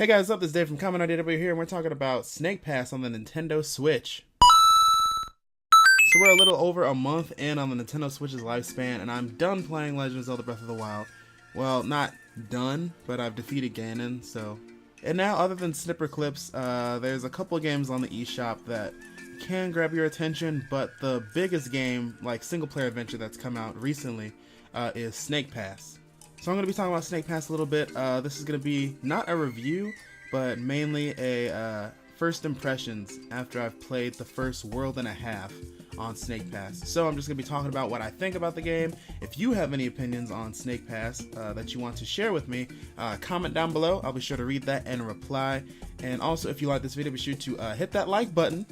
Hey guys, what's up? This is Dave from ConMenRDW here, and we're talking about Snake Pass on the Nintendo Switch. So we're a little over a month in on the Nintendo Switch's lifespan, and I'm done playing Legend of Zelda Breath of the Wild. Well, not done, but I've defeated Ganon, so... And now, other than snipper clips, there's a couple games on the eShop that can grab your attention, but the biggest game, like single-player adventure that's come out recently, is Snake Pass. So I'm going to be talking about Snake Pass a little bit. This is going to be not a review, but mainly a first impressions after I've played the first world and a half on Snake Pass. So I'm just going to be talking about what I think about the game. If you have any opinions on Snake Pass that you want to share with me, comment down below. I'll be sure to read that and reply. And also, if you like this video, be sure to hit that like button.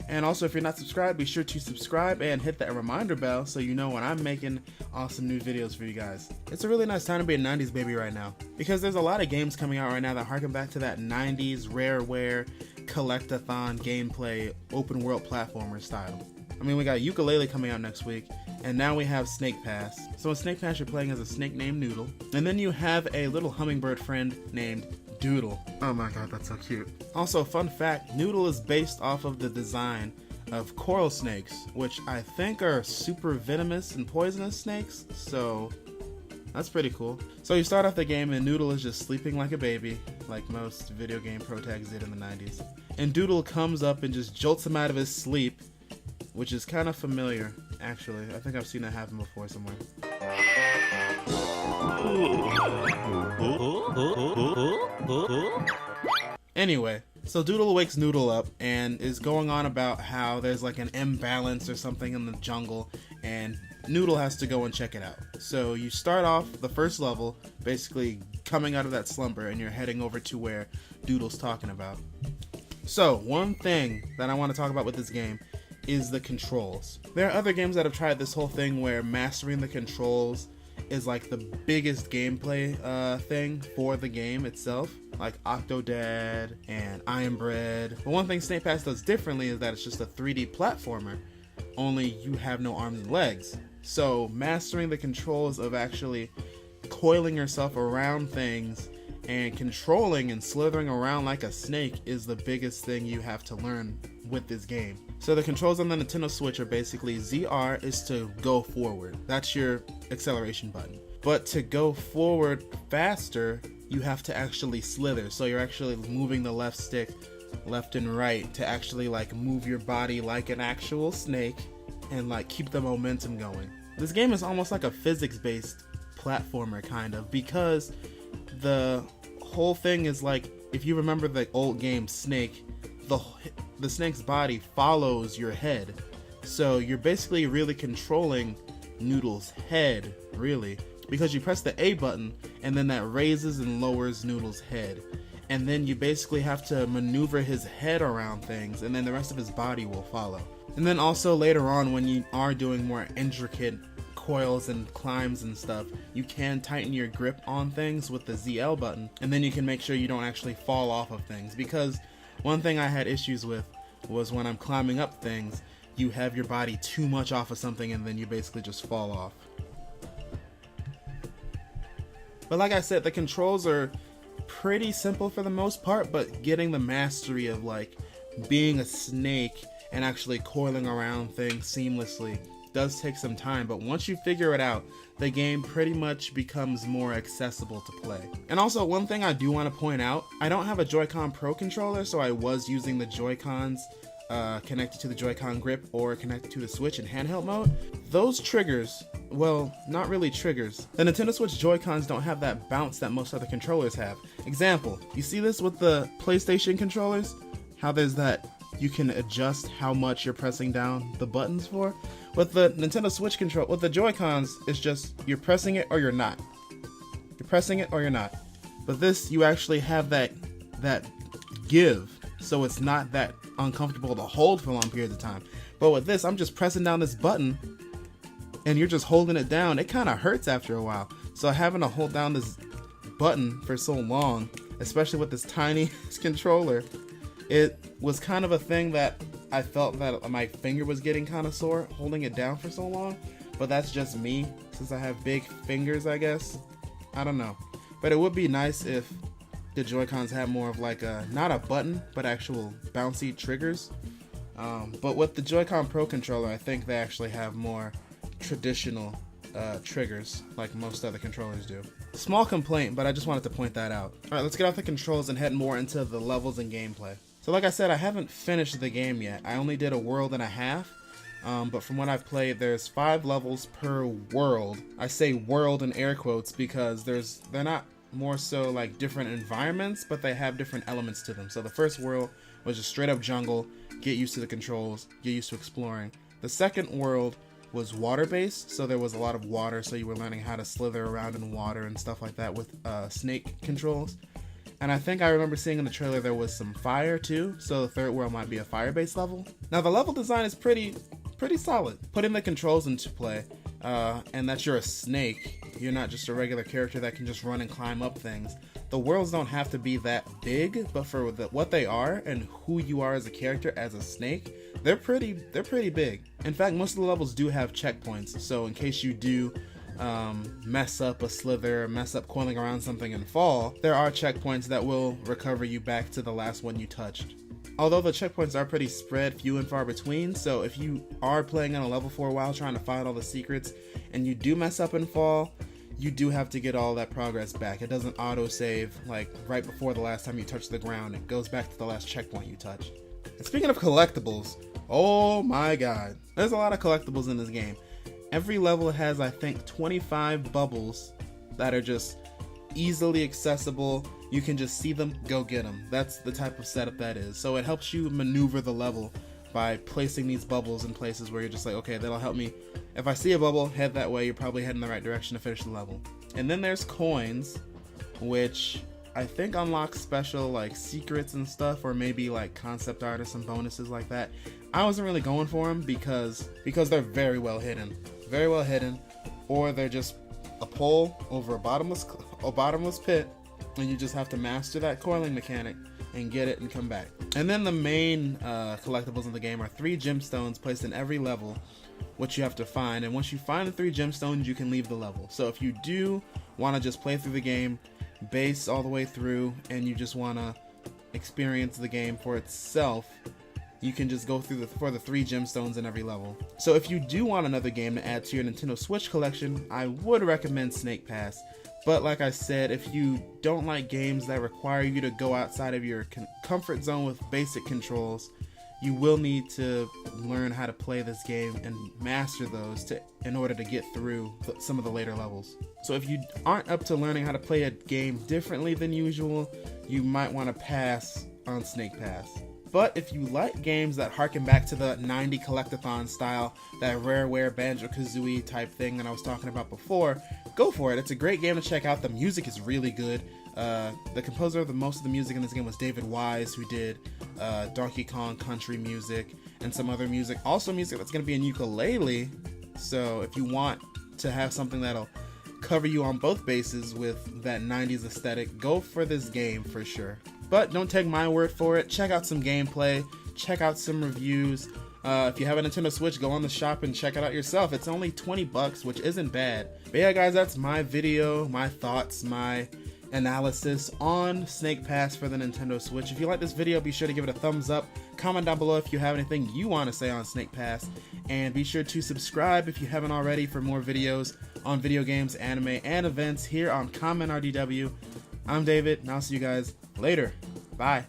And also, if you're not subscribed, be sure to subscribe and hit that reminder bell so you know when I'm making awesome new videos for you guys. It's a really nice time to be a 90s baby right now, because there's a lot of games coming out right now that harken back to that 90s rareware, collectathon gameplay, open world platformer style. I mean, we got Ukulele coming out next week, and now we have Snake Pass. So in Snake Pass, you're playing as a snake named Noodle, and then you have a little hummingbird friend named Doodle. Oh my god, that's so cute. Also, fun fact, Noodle is based off of the design of coral snakes, which I think are super venomous and poisonous snakes, so that's pretty cool. So you start off the game and Noodle is just sleeping like a baby, like most video game protags did in the 90s. And Doodle comes up and just jolts him out of his sleep, which is kind of familiar, actually. I think I've seen that happen before somewhere. Anyway, so Doodle wakes Noodle up and is going on about how there's like an imbalance or something in the jungle, and Noodle has to go and check it out. So you start off the first level basically coming out of that slumber, and you're heading over to where Doodle's talking about. So one thing that I want to talk about with this game is the controls. There are other games that have tried this whole thing where mastering the controls is like the biggest gameplay thing for the game itself, like Octodad and Iron Bread. But one thing Snake Pass does differently is that it's just a 3D platformer, only you have no arms and legs. So mastering the controls of actually coiling yourself around things and controlling and slithering around like a snake is the biggest thing you have to learn with this game. So the controls on the Nintendo Switch are basically ZR is to go forward. That's your acceleration button. But to go forward faster, you have to actually slither. So you're actually moving the left stick left and right to actually like move your body like an actual snake and like keep the momentum going. This game is almost like a physics-based platformer kind of, because the whole thing is like, if you remember the old game Snake, the snake's body follows your head. So you're basically really controlling Noodle's head, really, because you press the A button and then that raises and lowers Noodle's head. And then you basically have to maneuver his head around things, and then the rest of his body will follow. And then also later on, when you are doing more intricate coils and climbs and stuff, you can tighten your grip on things with the ZL button, and then you can make sure you don't actually fall off of things. Because one thing I had issues with was when I'm climbing up things, you have your body too much off of something and then you basically just fall off. But like I said, the controls are pretty simple for the most part, but getting the mastery of like being a snake and actually coiling around things seamlessly does take some time. But once you figure it out, the game pretty much becomes more accessible to play. And also, one thing I do want to point out, I don't have a Joy-Con Pro controller, so I was using the Joy-Cons connected to the Joy-Con grip or connected to the Switch in handheld mode. Those triggers, well, not really triggers. The Nintendo Switch Joy-Cons don't have that bounce that most other controllers have. Example, you see this with the PlayStation controllers? How there's that, you can adjust how much you're pressing down the buttons for? With the Nintendo Switch control, with the Joy-Cons, it's just, you're pressing it or you're not. You're pressing it or you're not. But this, you actually have that give, so it's not that uncomfortable to hold for long periods of time. But with this, I'm just pressing down this button, and you're just holding it down. It kind of hurts after a while. So having to hold down this button for so long, especially with this tiny controller, it was kind of a thing that I felt that my finger was getting kind of sore holding it down for so long. But that's just me, since I have big fingers, I guess. I don't know. But it would be nice if the Joy-Cons have more of like a, not a button, but actual bouncy triggers. But with the Joy-Con Pro controller, I think they actually have more traditional triggers like most other controllers do. Small complaint, but I just wanted to point that out. Alright, let's get off the controls and head more into the levels and gameplay. So like I said, I haven't finished the game yet. I only did a world and a half. But from what I've played, there's 5 levels per world. I say world in air quotes because they're not more so like different environments, but they have different elements to them. So the first world was just straight up jungle, get used to the controls, get used to exploring. The second world was water based, so there was a lot of water, so you were learning how to slither around in water and stuff like that with snake controls. And I think I remember seeing in the trailer there was some fire too, so the third world might be a fire based level. Now the level design is pretty solid. Putting the controls into play, and that you're a snake, you're not just a regular character that can just run and climb up things. The worlds don't have to be that big, but for what they are and who you are as a character as a snake, they're pretty big. In fact, most of the levels do have checkpoints, so in case you do mess up a slither, mess up coiling around something and fall, there are checkpoints that will recover you back to the last one you touched. Although the checkpoints are pretty spread, few and far between, so if you are playing on a level for a while trying to find all the secrets and you do mess up and fall, you do have to get all that progress back. It doesn't auto-save like right before the last time you touch the ground. It goes back to the last checkpoint you touched. And speaking of collectibles, oh my god, there's a lot of collectibles in this game. Every level has, I think, 25 bubbles that are just easily accessible. You can just see them, go get them. That's the type of setup that is. So it helps you maneuver the level by placing these bubbles in places where you're just like, okay, that'll help me. If I see a bubble, head that way, you're probably heading the right direction to finish the level. And then there's coins, which I think unlocks special like secrets and stuff, or maybe like concept art or some bonuses like that. I wasn't really going for them because they're very well hidden, or they're just a pole over a bottomless pit, and you just have to master that coiling mechanic and get it and come back. And then the main collectibles in the game are 3 gemstones placed in every level, which you have to find. And once you find the 3 gemstones, you can leave the level. So if you do want to just play through the game base all the way through, and you just want to experience the game for itself, you can just go through for the 3 gemstones in every level. So if you do want another game to add to your Nintendo Switch collection, I would recommend Snake Pass. But like I said, if you don't like games that require you to go outside of your comfort zone with basic controls, you will need to learn how to play this game and master those in order to get through some of the later levels. So if you aren't up to learning how to play a game differently than usual, you might want to pass on Snake Pass. But if you like games that harken back to the 90 Collectathon style, that Rareware Banjo-Kazooie type thing that I was talking about before, go for it. It's a great game to check out. The music is really good. The composer of most of the music in this game was David Wise, who did Donkey Kong Country music and some other music. Also music that's going to be in ukulele. So if you want to have something that'll cover you on both bases with that 90s aesthetic, go for this game for sure. But don't take my word for it. Check out some gameplay. Check out some reviews. If you have a Nintendo Switch, go on the shop and check it out yourself. It's only $20, which isn't bad. But yeah, guys, that's my video, my thoughts, my analysis on Snake Pass for the Nintendo Switch. If you like this video, be sure to give it a thumbs up. Comment down below if you have anything you want to say on Snake Pass. And be sure to subscribe if you haven't already for more videos on video games, anime, and events here on ConMenRDW. I'm David, and I'll see you guys later. Bye.